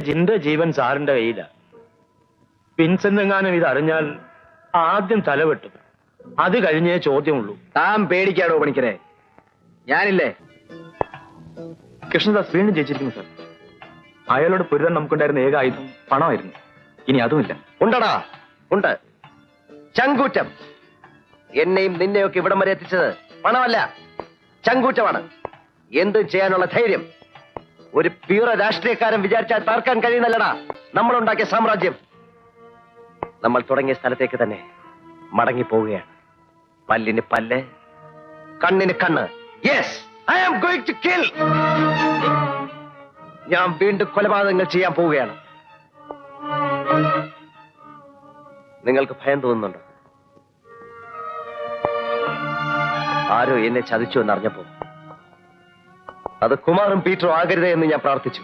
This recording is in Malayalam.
എന്റെ ജീവൻ സാറിന്റെ കയ്യില. വിൻസെന്റ് എങ്ങാനും ഇത് അറിഞ്ഞാൽ ആദ്യം തലവെട്ടും. അത് കഴിഞ്ഞേ ചോദ്യമുള്ളൂ. താൻ പേടിക്കാടോ പണിക്കരെ, ഞാനില്ലേ. കൃഷ്ണദാസ് വീണ്ടും ജയിച്ചിരിക്കുന്നു സാർ. അയാളോട് പൊരുതാൻ നമുക്കുണ്ടായിരുന്ന ഏക ആയുധം പണമായിരുന്നു. ഇനി അതുമില്ല. ഉണ്ടടാ, ഉണ്ട്. ചങ്കൂറ്റം. എന്നെയും നിന്നെയൊക്കെ ഇവിടം വരെ എത്തിച്ചത് പണമല്ല, ചങ്കൂറ്റമാണ്. എന്തും ചെയ്യാനുള്ള ധൈര്യം ഒരു പ്യൂറ രാഷ്ട്രീയക്കാരൻ വിചാരിച്ചാൽ തകർക്കാൻ കഴിയുന്നല്ലടാ നമ്മളുണ്ടാക്കിയ സാമ്രാജ്യം. നമ്മൾ തുടങ്ങിയ സ്ഥലത്തേക്ക് തന്നെ മടങ്ങി പോവുകയാണ്. പല്ലിന് പല്ല്, കണ്ണിന് കണ്ണ്. Yes, I am going to kill. ഞാൻ വീണ്ടും കൊലപാതകങ്ങൾ ചെയ്യാൻ പോവുകയാണ്. നിങ്ങൾക്ക് ഭയം തോന്നുന്നുണ്ടോ? ആരോ എന്നെ ചതിച്ചു എന്നറിഞ്ഞപ്പോ അത് കുമാറും പീറ്ററും ആകരുതേ എന്ന് ഞാൻ പ്രാർത്ഥിച്ചു.